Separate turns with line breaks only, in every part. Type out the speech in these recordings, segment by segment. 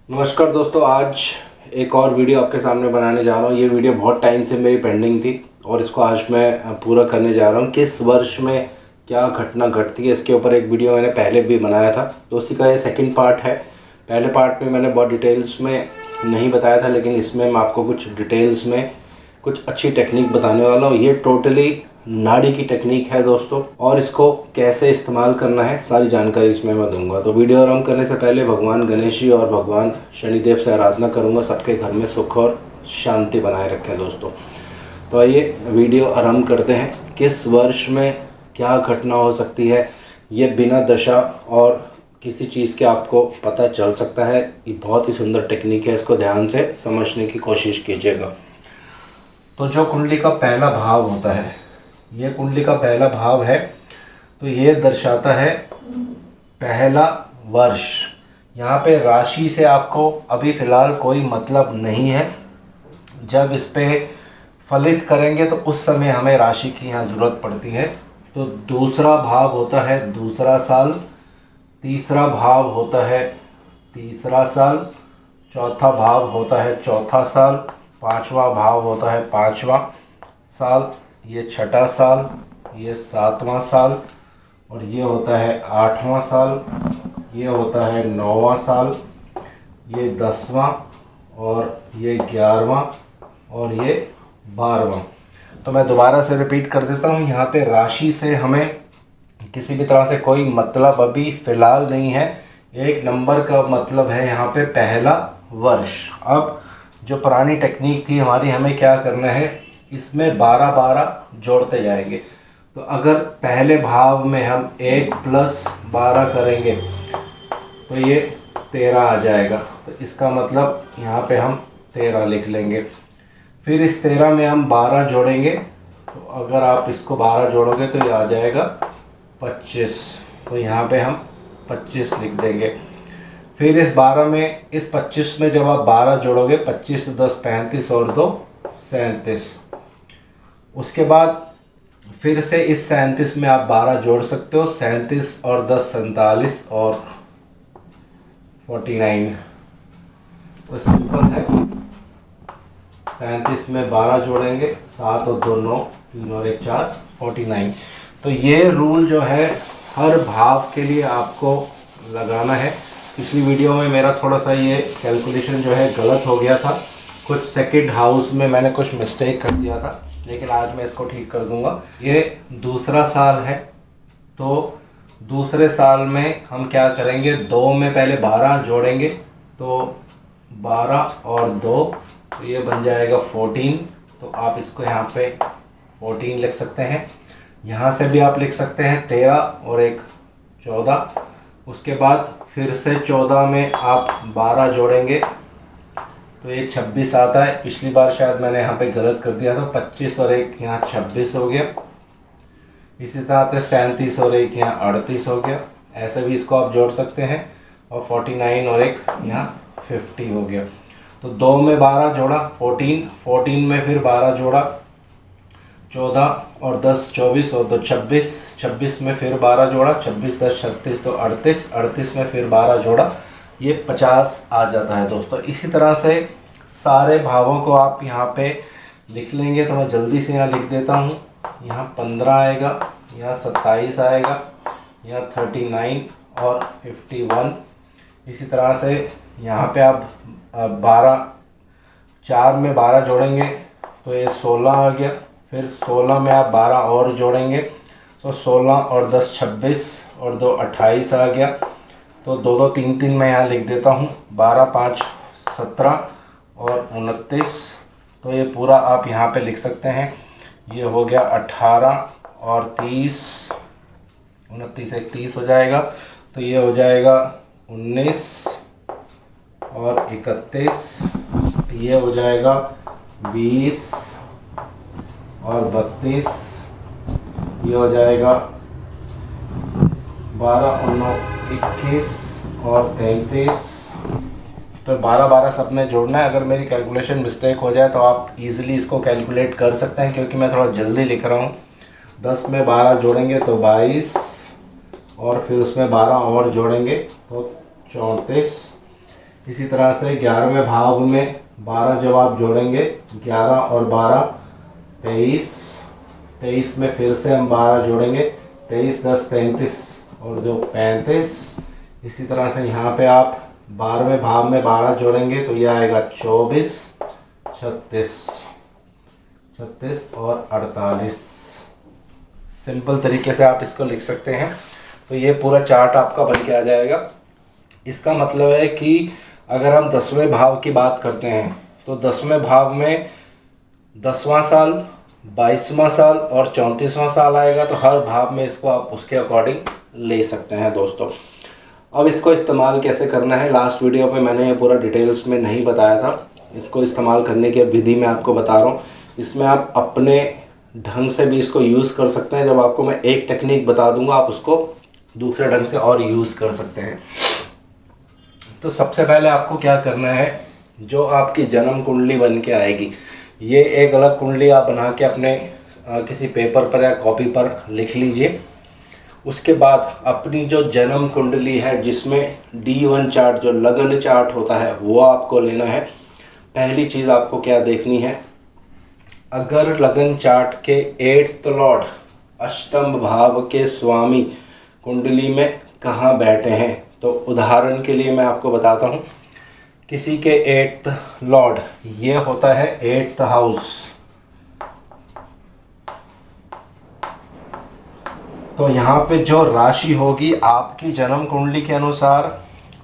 नमस्कार दोस्तों, आज एक और वीडियो आपके सामने बनाने जा रहा हूँ। ये वीडियो बहुत टाइम से मेरी पेंडिंग थी और इसको आज मैं पूरा करने जा रहा हूँ। किस वर्ष में क्या घटना घटती है, इसके ऊपर एक वीडियो मैंने पहले भी बनाया था, तो उसी का ये सेकंड पार्ट है। पहले पार्ट में मैंने बहुत डिटेल्स में नहीं बताया था, लेकिन इसमें मैं आपको कुछ डिटेल्स में कुछ अच्छी टेक्निक बताने वाला हूँ। ये टोटली नाड़ी की टेक्निक है दोस्तों, और इसको कैसे इस्तेमाल करना है सारी जानकारी इसमें मैं दूंगा। तो वीडियो आरंभ करने से पहले भगवान गणेश जी और भगवान शनिदेव से आराधना करूंगा, सबके घर में सुख और शांति बनाए रखें दोस्तों। तो आइए वीडियो आरंभ करते हैं। किस वर्ष में क्या घटना हो सकती है, ये बिना दशा और किसी चीज़ के आपको पता चल सकता है। ये बहुत ही सुंदर टेक्निक है, इसको ध्यान से समझने की कोशिश कीजिएगा। तो जो कुंडली का पहला भाव होता है, ये कुंडली का पहला भाव है, तो ये दर्शाता है पहला वर्ष। यहाँ पे राशि से आपको अभी फ़िलहाल कोई मतलब नहीं है। जब इस पे फलित करेंगे तो उस समय हमें राशि की यहाँ ज़रूरत पड़ती है। तो दूसरा भाव होता है दूसरा साल, तीसरा भाव होता है तीसरा साल, चौथा भाव होता है चौथा साल, पांचवा भाव होता है पांचवा साल, ये छठा साल, ये सातवां साल, और ये होता है आठवां साल, ये होता है नौवां साल, ये 10वां, और ये 11वां, और ये 12वां। तो मैं दोबारा से रिपीट कर देता हूँ। यहाँ पे राशि से हमें किसी भी तरह से कोई मतलब अभी फ़िलहाल नहीं है। एक नंबर का मतलब है यहाँ पे पहला वर्ष। अब जो पुरानी टेक्निक थी हमारी, हमें क्या करना है, इसमें 12-12 जोड़ते जाएंगे। तो अगर पहले भाव में हम 1 + 12 करेंगे तो ये 13 आ जाएगा। तो इसका मतलब यहाँ पे हम 13 लिख लेंगे। फिर इस 13 में हम 12 जोड़ेंगे, तो अगर आप इसको 12 जोड़ोगे तो ये आ जाएगा 25। तो यहाँ पे हम 25 लिख देंगे। फिर इस 12 में, इस 25 में जब आप 12 जोड़ोगे, 25 × 10 = 35 और 2 = 37। उसके बाद फिर से इस 37 में आप 12 जोड़ सकते हो। 37 और 10 = 47 और 49। तो सिंपल है। 37 में 12 जोड़ेंगे, 7 और 2 = 9, 3 और 1 = 4, 49। तो ये रूल जो है हर भाव के लिए आपको लगाना है। पिछली वीडियो में मेरा थोड़ा सा ये कैलकुलेशन जो है गलत हो गया था। कुछ सेकंड हाउस में मैंने कुछ मिस्टेक कर दिया था, लेकिन आज मैं इसको ठीक कर दूंगा। ये दूसरा साल है, तो दूसरे साल में हम क्या करेंगे, 2 में पहले 12 जोड़ेंगे, तो 12 और 2, तो ये बन जाएगा 14। तो आप इसको यहाँ पे 14 लिख सकते हैं। यहाँ से भी आप लिख सकते हैं 13 और 1 = 14। उसके बाद फिर से 14 में आप 12 जोड़ेंगे, तो ये 26 आता है। पिछली बार शायद मैंने यहाँ पे गलत कर दिया था। 25 और 1 यहाँ 26 हो गया। इसी तरह से 37 और 1 यहाँ 38 हो गया। ऐसे भी इसको आप जोड़ सकते हैं। और 49 और 1 यहाँ 50 हो गया। तो 2 में 12 जोड़ा 14, 14 में फिर 12 जोड़ा 14 और 10 = 24 और 2 = 26, 26 में फिर 12 जोड़ा, 26 × 10 = 36, तो 38, 38 में फिर 12 जोड़ा, ये 50 आ जाता है दोस्तों। इसी तरह से सारे भावों को आप यहाँ पे लिख लेंगे। तो मैं जल्दी से यहाँ लिख देता हूँ। यहाँ 15 आएगा, यहाँ 27 आएगा, यहाँ 39 और 51। इसी तरह से यहाँ पे आप 4 में 12 जोड़ेंगे, तो ये 16 आ गया। फिर 16 में आप 12 और जोड़ेंगे, तो 16 और 10 = 26 और 2 = 28 आ गया। तो 2 2 3 3 मैं यहाँ लिख देता हूँ। 12 5 17 और 29। तो ये पूरा आप यहाँ पे लिख सकते हैं। ये हो गया 18 और 30, 29 1 30 हो जाएगा। तो ये हो जाएगा 19 और 31, ये हो जाएगा 20 और 32, ये हो जाएगा 12 और 9 21 और 33। तो 12-12 सब में जोड़ना है। अगर मेरी कैलकुलेशन मिस्टेक हो जाए तो आप इजीली इसको कैलकुलेट कर सकते हैं, क्योंकि मैं थोड़ा जल्दी लिख रहा हूँ। 10 में 12 जोड़ेंगे तो 22, और फिर उसमें 12 और जोड़ेंगे तो 34। इसी तरह से 11वें भाव में 12 जब आप जोड़ेंगे, 11 और 12 23, 23 में फिर से हम 12 जोड़ेंगे, 23 10 33 और 2 35। इसी तरह से यहाँ पे आप 12वें भाव में 12 जोड़ेंगे तो यह आएगा 24, 36 और 48। सिंपल तरीके से आप इसको लिख सकते हैं। तो ये पूरा चार्ट आपका बन के आ जाएगा। इसका मतलब है कि अगर हम 10वें भाव की बात करते हैं तो 10वें भाव में 10वां साल, 22वां साल और 34वां साल आएगा। तो हर भाव में इसको आप उसके अकॉर्डिंग ले सकते हैं दोस्तों। अब इसको इस्तेमाल कैसे करना है, लास्ट वीडियो पे मैंने ये पूरा डिटेल्स में नहीं बताया था। इसको इस्तेमाल करने की विधि मैं आपको बता रहा हूँ। इसमें आप अपने ढंग से भी इसको यूज़ कर सकते हैं। जब आपको मैं एक टेक्निक बता दूंगा आप उसको दूसरे ढंग से और यूज़ कर सकते हैं। तो सबसे पहले आपको क्या करना है, जो आपकी जन्म कुंडली बन के आएगी, ये एक अलग कुंडली आप बना के अपने किसी पेपर पर या कॉपी पर लिख लीजिए। उसके बाद अपनी जो जन्म कुंडली है जिसमें D1 चार्ट, जो लगन चार्ट होता है, वो आपको लेना है। पहली चीज़ आपको क्या देखनी है, अगर लगन चार्ट के 8th लॉर्ड अष्टम भाव के स्वामी कुंडली में कहाँ बैठे हैं, तो उदाहरण के लिए मैं आपको बताता हूँ। किसी के 8th लॉर्ड ये होता है 8th हाउस, तो यहाँ पे जो राशि होगी आपकी जन्म कुंडली के अनुसार,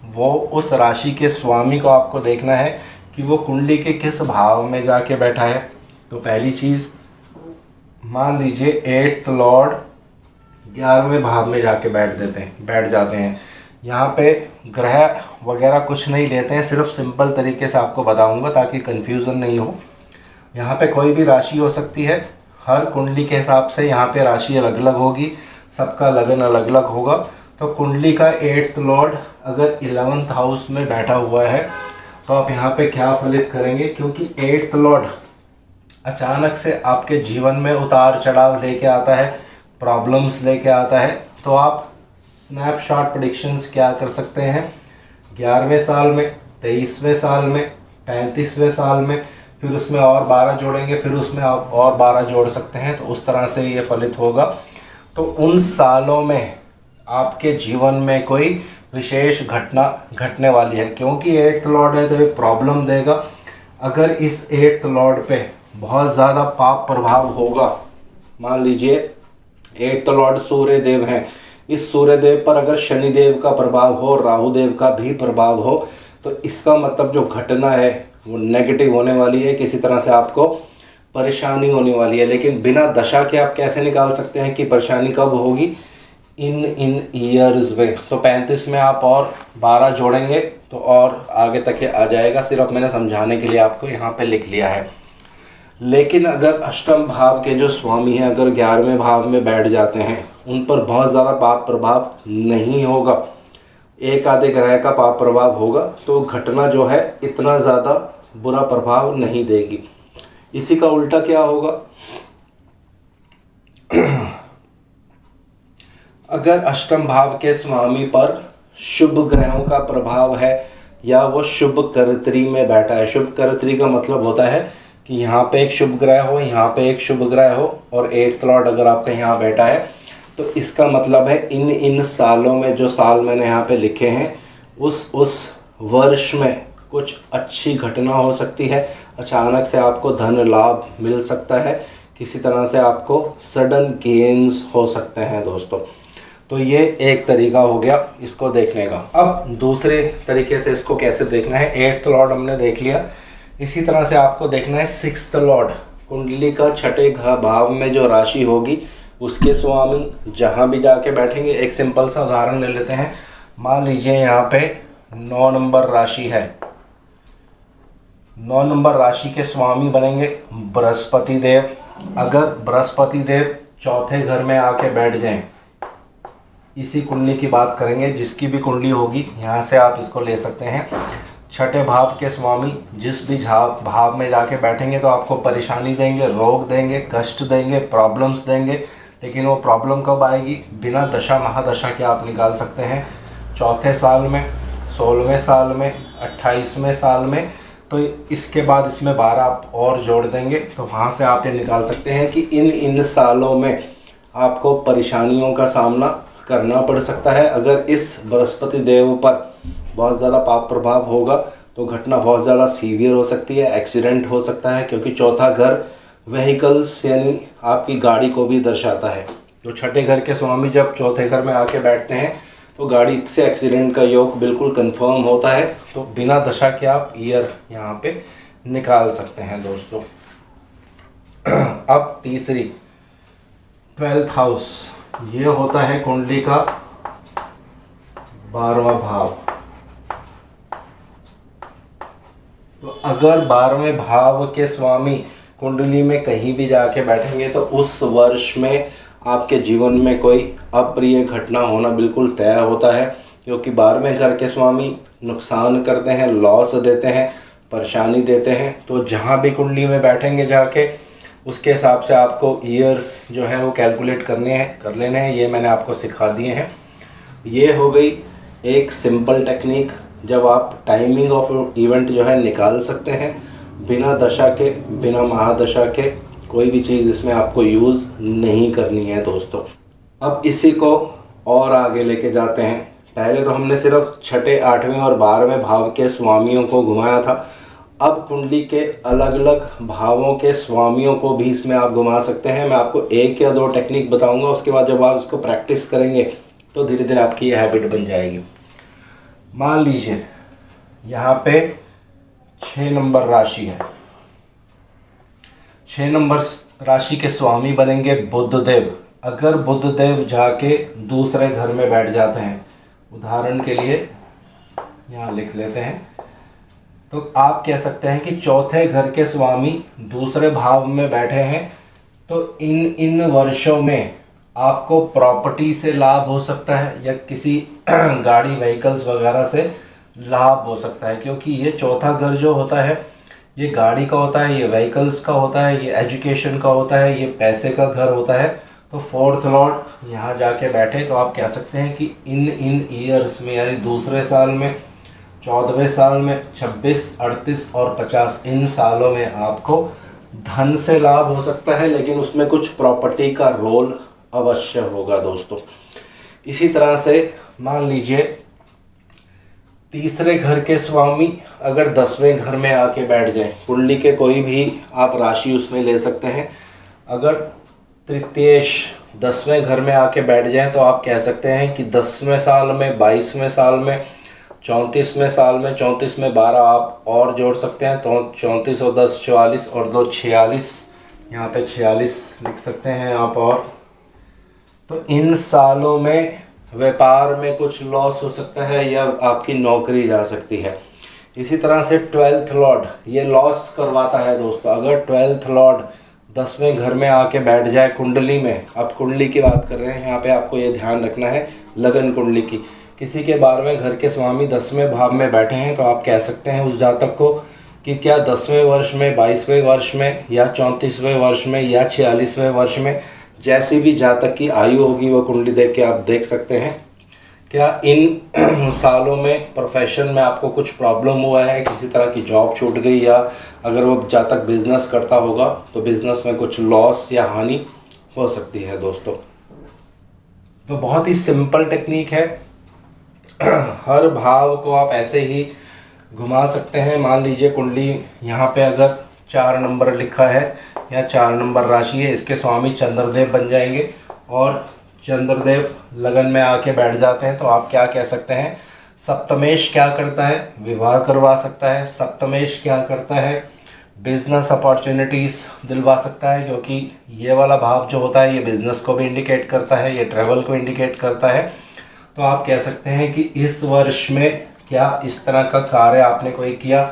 वो उस राशि के स्वामी को आपको देखना है कि वो कुंडली के किस भाव में जाके बैठा है। तो पहली चीज़, मान लीजिए 8th लॉर्ड 11वें भाव में जाके बैठ जाते हैं। यहाँ पे ग्रह वगैरह कुछ नहीं लेते हैं, सिर्फ सिंपल तरीके से आपको बताऊंगा ताकि कंफ्यूजन नहीं हो। यहाँ पे कोई भी राशि हो सकती है, हर कुंडली के हिसाब से यहाँ पे राशि अलग अलग होगी, सबका लगन अलग अलग होगा। तो कुंडली का 8th लॉर्ड अगर 11th हाउस में बैठा हुआ है तो आप यहाँ पे क्या फलित करेंगे, क्योंकि 8th लॉर्ड अचानक से आपके जीवन में उतार चढ़ाव लेके आता है, प्रॉब्लम्स लेके आता है। तो आप स्नैपशॉट प्रेडिक्शंस क्या कर सकते हैं, 11वें साल में, 23वें साल में, 35वें साल में, फिर उसमें और 12 जोड़ेंगे, फिर उसमें आप और 12 जोड़ सकते हैं। तो उस तरह से ये फलित होगा। तो उन सालों में आपके जीवन में कोई विशेष घटना घटने वाली है, क्योंकि 8th लॉर्ड है तो एक प्रॉब्लम देगा। अगर इस 8th लॉर्ड पे बहुत ज़्यादा पाप प्रभाव होगा, मान लीजिए 8th लॉर्ड सूर्य देव हैं, इस सूर्य देव पर अगर शनि देव का प्रभाव हो, राहु देव का भी प्रभाव हो, तो इसका मतलब जो घटना है वो नेगेटिव होने वाली है, किसी तरह से आपको परेशानी होने वाली है। लेकिन बिना दशा के आप कैसे निकाल सकते हैं कि परेशानी कब होगी, इन ईयर्स में। तो 35 में आप और 12 जोड़ेंगे तो और आगे तक ये आ जाएगा। सिर्फ मैंने समझाने के लिए आपको यहाँ पे लिख लिया है। लेकिन अगर अष्टम भाव के जो स्वामी हैं अगर 11वें भाव में बैठ जाते हैं, उन पर बहुत ज़्यादा पाप प्रभाव नहीं होगा, एक आधे ग्रह का पाप प्रभाव होगा, तो घटना जो है इतना ज़्यादा बुरा प्रभाव नहीं देगी। इसी का उल्टा क्या होगा, अगर अष्टम भाव के स्वामी पर शुभ ग्रहों का प्रभाव है या वो शुभ कर्तरी में बैठा है। शुभ कर्तरी का मतलब होता है कि यहाँ पे एक शुभ ग्रह हो, यहाँ पे एक शुभ ग्रह हो, और 8th लॉर्ड अगर आपका यहाँ बैठा है, तो इसका मतलब है इन सालों में, जो साल मैंने यहाँ पे लिखे हैं, उस वर्ष में कुछ अच्छी घटना हो सकती है। अचानक से आपको धन लाभ मिल सकता है, किसी तरह से आपको सडन गेन्स हो सकते हैं दोस्तों। तो ये एक तरीका हो गया इसको देखने का। अब दूसरे तरीके से इसको कैसे देखना है, 8th लॉर्ड हमने देख लिया। इसी तरह से आपको देखना है 6th लॉर्ड, कुंडली का 6ठे भाव में जो राशि होगी उसके स्वामी जहाँ भी जाके बैठेंगे। एक सिंपल सा उदाहरण ले लेते हैं। मान लीजिए यहाँ पे 9 नंबर राशि है, 9 नंबर राशि के स्वामी बनेंगे बृहस्पति देव। अगर बृहस्पति देव चौथे घर में आके बैठ जाएं, इसी कुंडली की बात करेंगे, जिसकी भी कुंडली होगी यहाँ से आप इसको ले सकते हैं। 6ठे भाव के स्वामी जिस भी भाव में जाके बैठेंगे तो आपको परेशानी देंगे, रोग देंगे, कष्ट देंगे, प्रॉब्लम्स देंगे। लेकिन वो प्रॉब्लम कब आएगी, बिना दशा महादशा के आप निकाल सकते हैं। चौथे साल में, 16वें साल में, 28वें साल में, तो इसके बाद इसमें 12 आप और जोड़ देंगे तो वहाँ से आप ये निकाल सकते हैं कि इन सालों में आपको परेशानियों का सामना करना पड़ सकता है। अगर इस बृहस्पति देव पर बहुत ज़्यादा पाप प्रभाव होगा तो घटना बहुत ज़्यादा सीवियर हो सकती है, एक्सीडेंट हो सकता है, क्योंकि चौथा घर व्हीकल्स यानी आपकी गाड़ी को भी दर्शाता है। तो छठे घर के स्वामी जब चौथे घर में आके बैठते हैं तो गाड़ी से एक्सीडेंट का योग बिल्कुल कंफर्म होता है। तो बिना दशा के आप ईयर यहाँ पे निकाल सकते हैं दोस्तों। अब तीसरी 12th हाउस, ये होता है कुंडली का 12वां भाव। तो अगर 12वें भाव के स्वामी कुंडली में कहीं भी जाके बैठेंगे तो उस वर्ष में आपके जीवन में कोई अप्रिय घटना होना बिल्कुल तय होता है, क्योंकि 12वें घर के स्वामी नुकसान करते हैं, लॉस देते हैं, परेशानी देते हैं। तो जहाँ भी कुंडली में बैठेंगे जाके उसके हिसाब से आपको ईयर्स जो है वो कैलकुलेट कर लेने हैं। ये मैंने आपको सिखा दिए हैं। ये हो गई एक सिंपल टेक्निक जब आप टाइमिंग ऑफ इवेंट जो है निकाल सकते हैं बिना दशा के, बिना महादशा के। कोई भी चीज़ इसमें आपको यूज़ नहीं करनी है दोस्तों। अब इसी को और आगे लेके जाते हैं। पहले तो हमने सिर्फ छठे, 8वें और 12वें भाव के स्वामियों को घुमाया था। अब कुंडली के अलग अलग भावों के स्वामियों को भी इसमें आप घुमा सकते हैं। मैं आपको 1 या 2 टेक्निक बताऊंगा, उसके बाद जब आप उसको प्रैक्टिस करेंगे तो धीरे धीरे आपकी ये हैबिट बन जाएगी। मान लीजिए यहाँ पे 6 नंबर राशि है। 6 नंबर राशि के स्वामी बनेंगे बुधदेव। अगर बुधदेव जाके दूसरे घर में बैठ जाते हैं, उदाहरण के लिए यहाँ लिख लेते हैं, तो आप कह सकते हैं कि चौथे घर के स्वामी दूसरे भाव में बैठे हैं तो इन वर्षों में आपको प्रॉपर्टी से लाभ हो सकता है या किसी गाड़ी, व्हीकल्स वगैरह से लाभ हो सकता है, क्योंकि ये चौथा घर जो होता है ये गाड़ी का होता है, ये व्हीकल्स का होता है, ये एजुकेशन का होता है, ये पैसे का घर होता है। तो 4th लॉर्ड यहाँ जाके बैठे तो आप कह सकते हैं कि इन ईयर्स में यानी दूसरे साल में, 14वें साल में, 26, 38 और 50 इन सालों में आपको धन से लाभ हो सकता है, लेकिन उसमें कुछ प्रॉपर्टी का रोल अवश्य होगा दोस्तों। इसी तरह से मान लीजिए तीसरे घर के स्वामी अगर 10वें घर में आके बैठ जाए, कुंडली के कोई भी आप राशि उसमें ले सकते हैं। अगर तृतीयेश 10वें घर में आके बैठ जाए तो आप कह सकते हैं कि 10वें साल में, 22वें साल में, 34वें साल में, 34 में 12 आप और जोड़ सकते हैं तो 34 और 10 44 और 2 46, यहाँ पे 46 लिख सकते हैं आप। और तो इन सालों में व्यापार में कुछ लॉस हो सकता है या आपकी नौकरी जा सकती है। इसी तरह से 12th लॉर्ड ये लॉस करवाता है दोस्तों। अगर 12th लॉर्ड 10वें घर में आके बैठ जाए कुंडली में, अब कुंडली की बात कर रहे हैं यहाँ पे, आपको ये ध्यान रखना है लगन कुंडली की। किसी के 12वें घर के स्वामी 10वें भाव में बैठे हैं तो आप कह सकते हैं उस जातक को कि क्या 10वें वर्ष में, 22वें वर्ष में या 34वें वर्ष में या 46वें वर्ष में, जैसी भी जातक की आयु होगी वो कुंडली देख के आप देख सकते हैं क्या इन सालों में प्रोफेशन में आपको कुछ प्रॉब्लम हुआ है, किसी तरह की जॉब छूट गई, या अगर वो जातक बिजनेस करता होगा तो बिजनेस में कुछ लॉस या हानि हो सकती है दोस्तों। तो बहुत ही सिंपल टेक्निक है। हर भाव को आप ऐसे ही घुमा सकते हैं। मान लीजिए कुंडली यहाँ पे अगर 4 नंबर लिखा है या 4 नंबर राशि है, इसके स्वामी चंद्रदेव बन जाएंगे और चंद्रदेव लगन में आके बैठ जाते हैं तो आप क्या कह सकते हैं, सप्तमेश क्या करता है, विवाह करवा सकता है। सप्तमेश क्या करता है, बिजनेस अपॉर्चुनिटीज़ दिलवा सकता है, क्योंकि ये वाला भाव जो होता है ये बिज़नेस को भी इंडिकेट करता है, ये ट्रैवल को इंडिकेट करता है। तो आप कह सकते हैं कि इस वर्ष में क्या इस तरह का कार्य आपने कोई किया।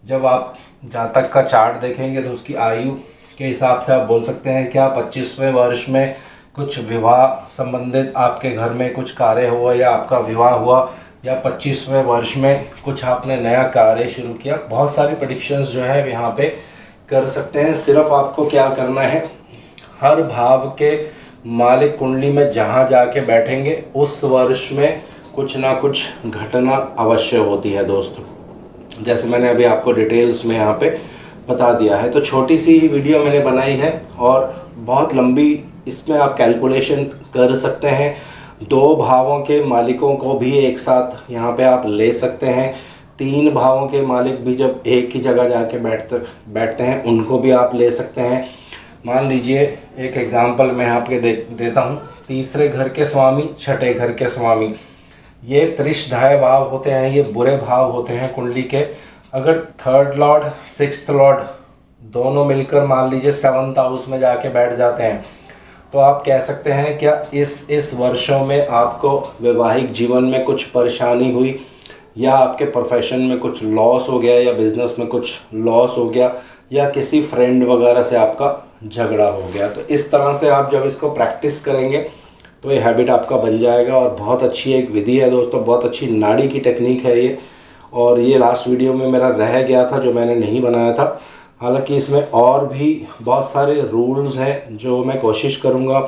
जब आप जातक का चार्ट देखेंगे तो उसकी आयु के हिसाब से आप बोल सकते हैं क्या 25वें वर्ष में कुछ विवाह संबंधित आपके घर में कुछ कार्य हुआ या आपका विवाह हुआ, या 25वें वर्ष में कुछ आपने नया कार्य शुरू किया। बहुत सारी प्रेडिक्शंस जो है यहाँ पे कर सकते हैं। सिर्फ आपको क्या करना है, हर भाव के मालिक कुंडली में जहाँ जाके बैठेंगे उस वर्ष में कुछ ना कुछ घटना अवश्य होती है दोस्तों। जैसे मैंने अभी आपको डिटेल्स में यहाँ पे बता दिया है। तो छोटी सी वीडियो मैंने बनाई है और बहुत लंबी, इसमें आप कैलकुलेशन कर सकते हैं। 2 भावों के मालिकों को भी एक साथ यहाँ पे आप ले सकते हैं। 3 भावों के मालिक भी जब एक ही जगह जाके बैठते हैं उनको भी आप ले सकते हैं। मान लीजिए एक एग्ज़ाम्पल मैं आपके देता हूँ। तीसरे घर के स्वामी, छठे घर के स्वामी, ये त्रिशधाय भाव होते हैं, ये बुरे भाव होते हैं कुंडली के। अगर थर्ड लॉर्ड, सिक्स्थ लॉर्ड दोनों मिलकर मान लीजिए 7th हाउस में जाके बैठ जाते हैं, तो आप कह सकते हैं क्या इस वर्षों में आपको वैवाहिक जीवन में कुछ परेशानी हुई, या आपके प्रोफेशन में कुछ लॉस हो गया, या बिज़नेस में कुछ लॉस हो गया, या किसी फ्रेंड वगैरह से आपका झगड़ा हो गया। तो इस तरह से आप जब इसको प्रैक्टिस करेंगे तो ये हैबिट आपका बन जाएगा। और बहुत अच्छी एक विधि है दोस्तों, बहुत अच्छी नाड़ी की टेक्निक है ये। और ये लास्ट वीडियो में मेरा रह गया था जो मैंने नहीं बनाया था। हालांकि इसमें और भी बहुत सारे रूल्स हैं जो मैं कोशिश करूँगा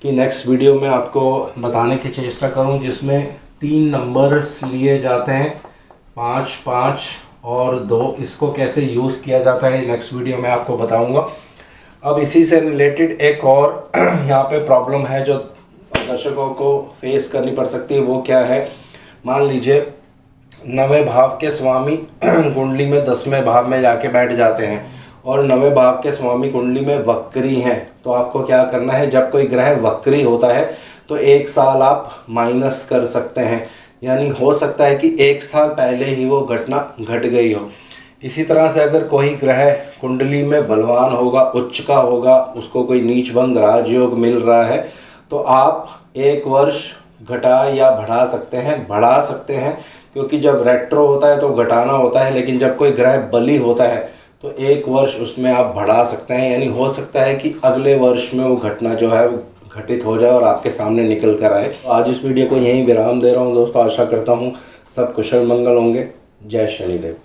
कि नेक्स्ट वीडियो में आपको बताने की चेष्टा करूँ, जिसमें 3 नंबर्स लिए जाते हैं, 5, 5 और 2। इसको कैसे यूज़ किया जाता है नेक्स्ट वीडियो में आपको बताऊँगा। अब इसी से रिलेटेड एक और यहाँ पे प्रॉब्लम है जो दर्शकों को फेस करनी पड़ सकती है। वो क्या है, मान लीजिए 9वें भाव के स्वामी कुंडली में 10वें भाव में जाके बैठ जाते हैं और 9वें भाव के स्वामी कुंडली में वक्री हैं। तो आपको क्या करना है, जब कोई ग्रह वक्री होता है तो 1 साल आप माइनस कर सकते हैं, यानी हो सकता है कि 1 साल पहले ही वो घटना घट गई हो। इसी तरह से अगर कोई ग्रह कुंडली में बलवान होगा, उच्च का होगा, उसको कोई नीच भंग राजयोग मिल रहा है, तो आप 1 वर्ष घटा या बढ़ा सकते हैं क्योंकि जब रेट्रो होता है तो घटाना होता है, लेकिन जब कोई ग्रह बली होता है तो 1 वर्ष उसमें आप बढ़ा सकते हैं। यानी हो सकता है कि अगले वर्ष में वो घटना जो है वो घटित हो जाए और आपके सामने निकल कर आए। तो आज इस वीडियो को यहीं विराम दे रहा हूँ दोस्तों। आशा करता हूँ सब कुशल मंगल होंगे। जय शनिदेव।